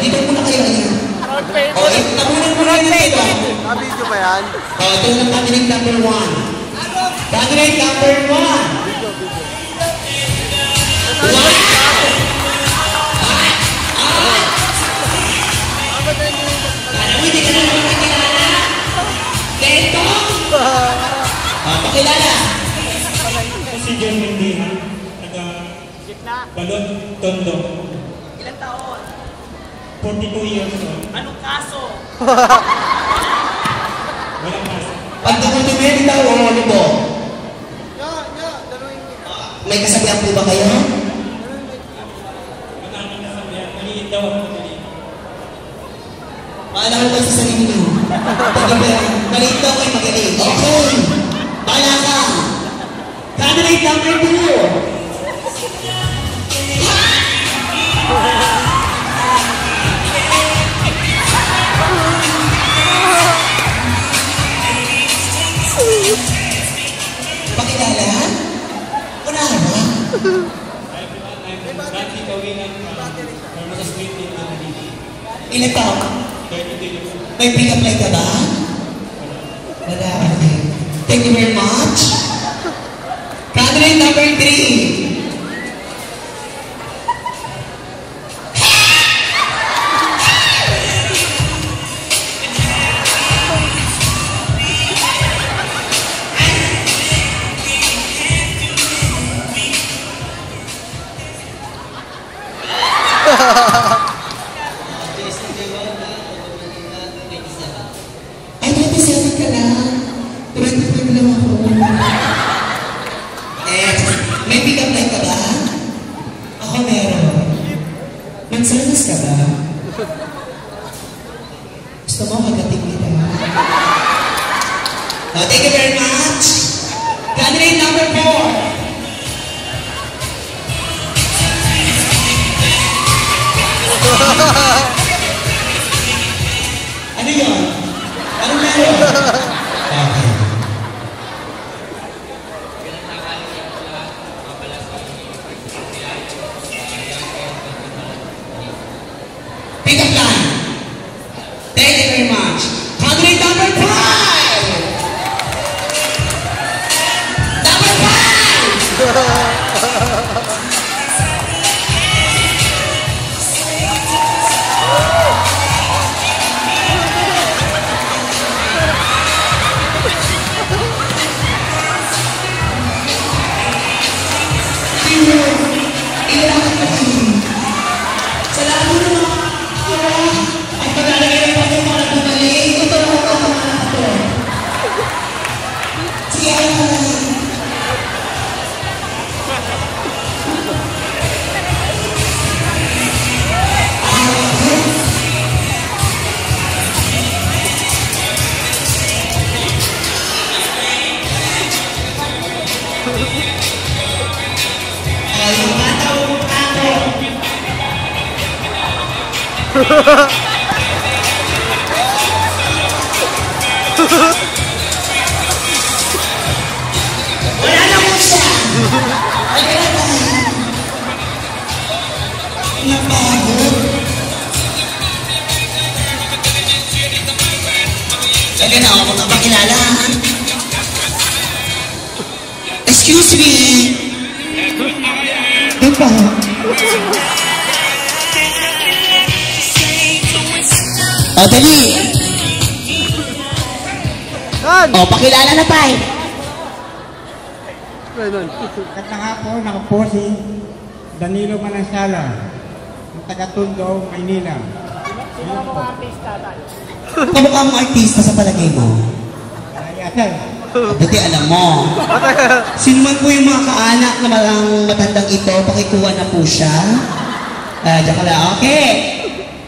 dito muna kayo. O, tabunan muna yun dito. Video ba yan? O, ito yung candidate number 1. Candidate number 1. Hindi ka na naman nakilala. Dito. Pakilala. Si John Mendina, Balon, Tondo. Ilang taon? 42 years old. Anong kaso? Walang kaso. Pag tumutumili daw, ano po? May kasabihan po ba kayo? Maraming kasabihan. Maliit daw ako. Maalala ko sa sarili niyo. Maliit daw kayo magaling. Okay. Bala ka. Candidate number 2. Pakilala? Wala ba? Ilan taon? May pick-up-line ka ba? Wala. Okay. Thank you very much. Candidate number 3. Ay, 27 ka na. 25 lang ako. May pick-up line ka ba? Ako meron. Mag-service ka ba? Gusto mo kagating kita? Oh, thank you very much. Candidate number 4. Ano yun? Ano meron? Okay. Pick up line. Thank you very much. Candidate number 5. Number 5. Wala na mo siya. Napagod. Sige na ako magpapakilala. Excuse me. Diba? O, dali. O, pakilala na tayo. At hapon, ako po si Danilo Manansala, ng taga-Tondo, Maynila. Sino ang mga artista tayo? Kamukha mong artista sa palagay mo? Ayasan. Buti alam mo. Sino man po yung mga kaanak na matandang ito, pakikuha na po siya. Diyan ka lang. Okay.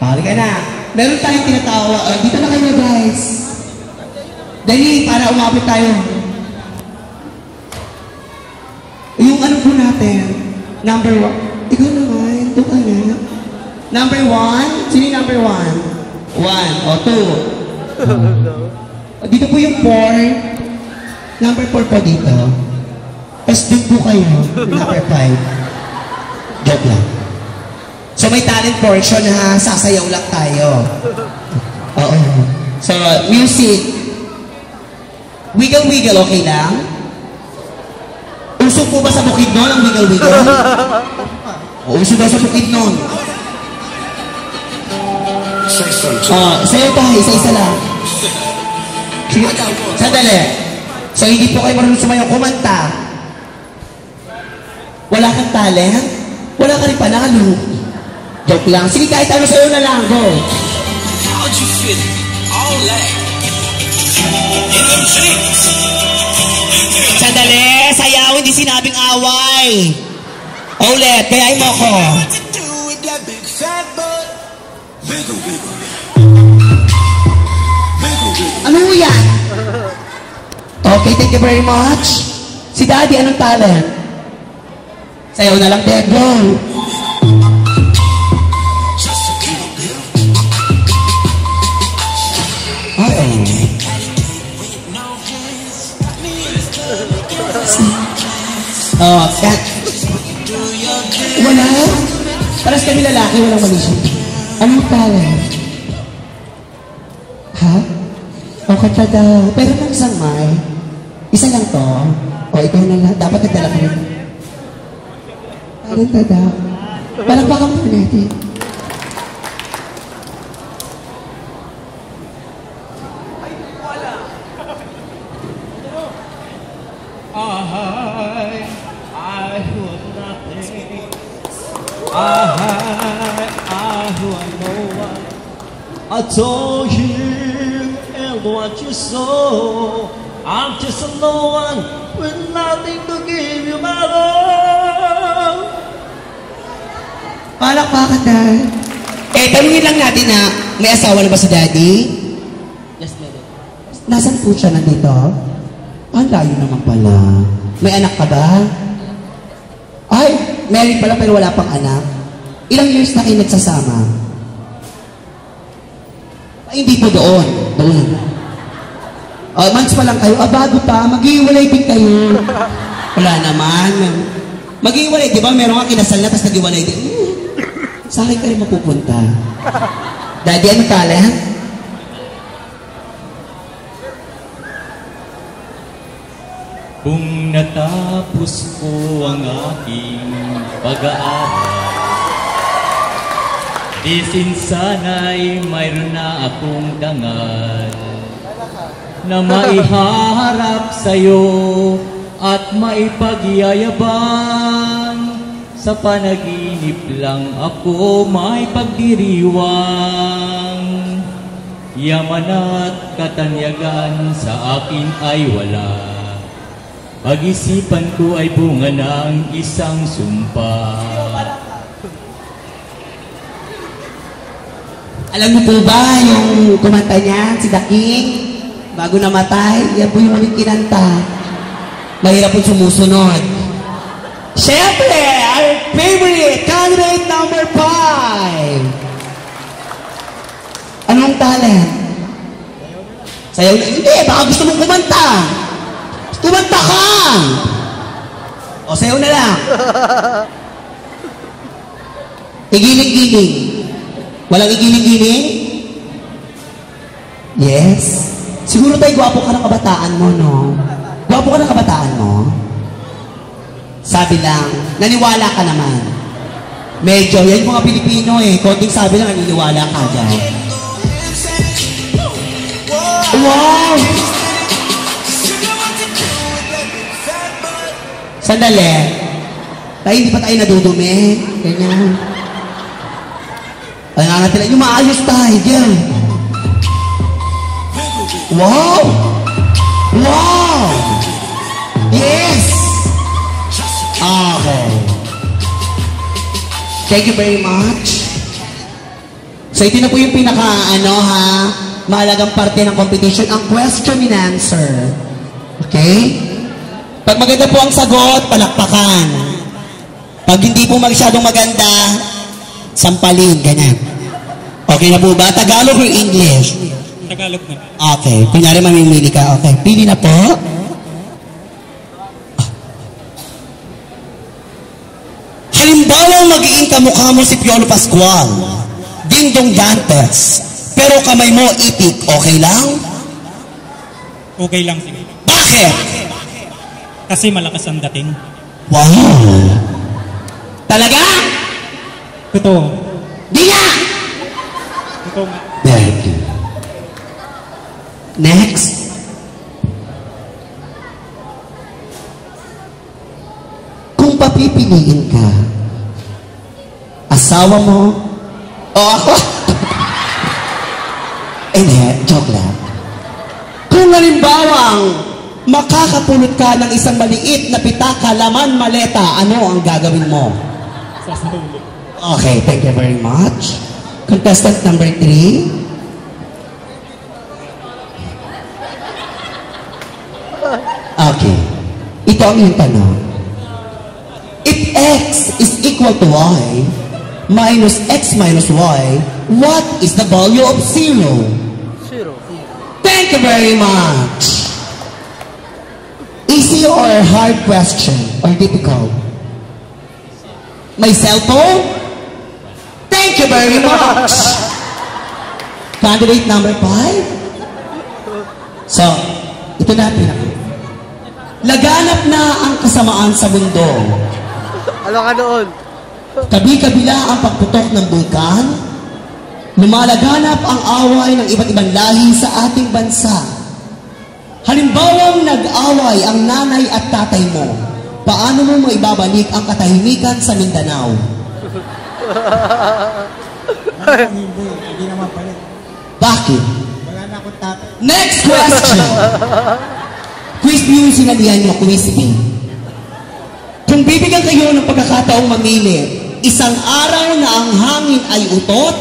Pahali ka na. Meron tayong tinatawa. Dito na kayo guys. Dali, para umabot tayo. Yung ano po natin, number 1. Ikaw naman, ito ka na. Number 1? Sino yung number 1? 1 o 2? Dito po yung 4. Number 4 po dito. Tapos doon po kayo, number 5. Joke lang. So may talent portion ha, sasayaw lang tayo. Oo. So, music. Wiggle-wiggle, okay lang? Uso po ba sa bukid nun ang wiggle-wiggle? Uso daw sa bukid nun. Sayo tayo, isa-isa lang. Sige, sandali. So, hindi po kayo marunong sumayaw kumanta. Wala kang talent? Wala ka rin panalo. Joke lang. Sige, kahit ano sa'yo na lang. Go. How'd you feel all that in them jeans? Sandali, sayaw, hindi sinabing away. Ulit, kayain mo ko. What to do with that big fat butt? Wiggle, wiggle. Wiggle, wiggle. Ano yan? Okay, thank you very much. Si Daddy, anong talent? Sayaw na lang, Dad. Go. Just a little bit. Okay. Oh, cat. Wala. Paras kami lalaki, walang malisya. Anong talent? Ha? O, kanta daw. Pero nang isang may. Isa lang to. O, ikaw na lang. Dapat nagdala ka rin. Talent na daw. Parang baka mo natin. I want nothing. I want no one. I told you and what you saw. I'm just a no one with nothing to give you my love. Palakpakan na. Tanungin lang natin na, may asawa na ba si Daddy? Yes, Daddy. Nasaan po siya nandito? Ang layo naman pala. May anak ka ba? Ay, married pala pero wala pang anak. Ilang years na kayo nagsasama? Ay, hindi po doon. Doon. Months pa lang kayo. Bago pa. Mag-iwalay din kayo. Wala naman. Mag-iwalay. Di ba meron nga kinasal na tapos nag-iwalay din. Sa akin ka rin mapupunta. Daddy, ano talent? Kung natapos ko ang aking pag-aaral, di sana'y mayroon na akong dangal na maiharap sa'yo at maipagyayabang. Sa panaginip lang ako may pagdiriwang. Yaman at katanyagan sa akin ay wala. Pag-isipan ko ay bunga ng isang sumpa. Alam niyo po ba yung kumanta niya, si The King? Bago namatay, yan po yung ulit kinanta. Mahirap po sumusunod. Siyempre, our favorite candidate number 5. Anong talent? Sayaw na. Hindi, baka gusto mong kumanta. Kumanta ka! O, sayaw na lang. Igiling-giling. Walang igiling-giling? Yes. Siguro tayo gwapo ka ng kabataan mo, no? Gwapo ka ng kabataan mo? Sabi lang, naniwala ka naman. Medyo, yan yung mga Pilipino eh. Konting sabi lang, naniniwala ka dyan. Wow! Sandali. Tayo, hindi pa tayo nadudumi. Ganyan. Ay nga natin, yung maayos tayo dyan. Wow! Wow! Yes! Okay. Thank you very much. So ito na po yung mahalagang parte ng competition, ang question and answer. Okay? Pag maganda po ang sagot, palakpakan. Pag hindi po masyadong maganda, sampalin, ganyan. Okay na po ba? Tagalog or English? Tagalog na. Okay. Kunyari mamimili ka. Okay. Pili na po. Halimbawa, magiging mukha mo si Piolo Pascual. Dingdong Dantes. Pero kamay mo itik, okay lang? Okay lang sige. Bakit? Kasi malakas ang dating. Wow! Talaga? Totoo. Di nga! Totoo nga. Very good. Next. Kung papipiliin ka, asawa mo, o ako? Hindi, joke lang. Kung halimbawang makakapulot ka ng isang maliit na pitaka laman maleta, ano ang gagawin mo? Sasahuli. Okay, thank you very much. Contestant number 3. Okay. Ito ang iyong tanong. If x is equal to y minus x minus y, what is the value of 0? Thank you very much. Easy or hard question or difficult? My cell phone? Thank you very much. Candidate number 5. So, ito na pinaka. Laganap na ang kasamaan sa mundo. Ano ka noon? Kabi-kabila ang pagputok ng bulkan. Lumalaganap ang away ng iba't ibang lahi sa ating bansa. Halimbawang nag-away ang nanay at tatay mo, paano mo maibabalik ang katahimikan sa Mindanao? Hindi naman pala. Bakit? Wala na akong tatay. Next question! Quiz B yung sinalihan nyo, Quiz B. Kung bibigyan kayo ng pagkakataong mamili, isang araw na ang hangin ay utot,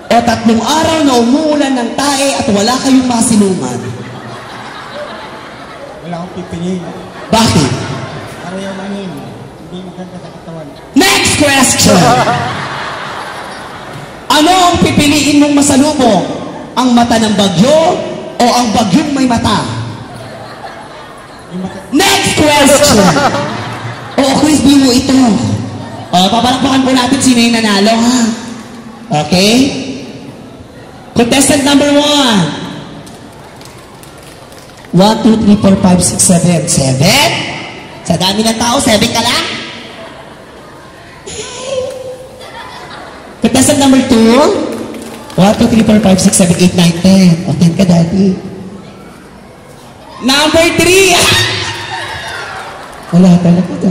o 3 araw na umuulan ng tae at wala kayong masilungan. Wala akong pipiliin. Bakit? Pareho man yun. Hindi maganda sa katawan. Next question! Ano ang pipiliin mong masalubong? Ang mata ng bagyo o ang bagyong may mata? Next question! O, quiz B mo ito. O, papalakpakan po natin sino yung nanalo, ha? Okay? Contestant number 1. 1, 2, 3, 4, 5, 6, 7. 7? Sa dami ng tao, 7 ka lang? Contestant number 2. 1, 2, 3, 4, 5, 6, 7, 8, 9, 10. O, 10 ka, daddy. Number 3. Wala talaga ito.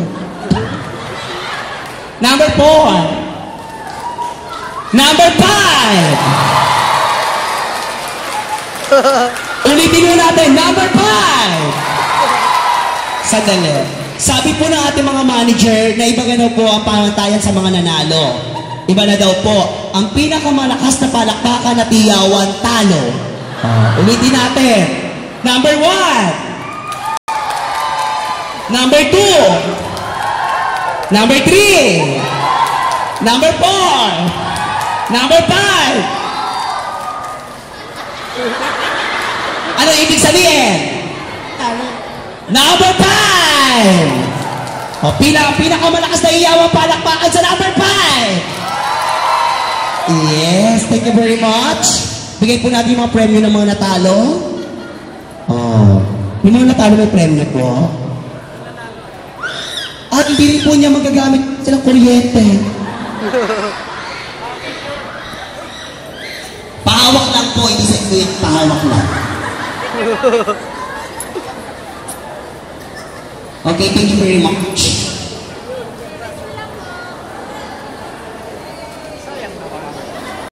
Number 4. Number 5. Ulitin mo natin. Number 5. Sandali. Sabi po ng ating mga manager na iba na po ang pamantayan sa mga nanalo. Iba na daw po. Ang pinakamalakas na palakpakan na tiyawan, talo. Ulitin natin. Number 1. Number 2. Number 3. Number 4. Number 5. Ano ibig sabihin? Number 5. O, pinakamalakas na iyawan palakpakan sa number 5. Yes, thank you very much. Bigay po natin yung mga premyo ng mga natalo. Oh, yung mga natalo may premyo po. At hindi rin po niya magagamit silang kuryente. Pahawak lang po, hindi sa kuryente, pahawak lang. Okay, thank you very much.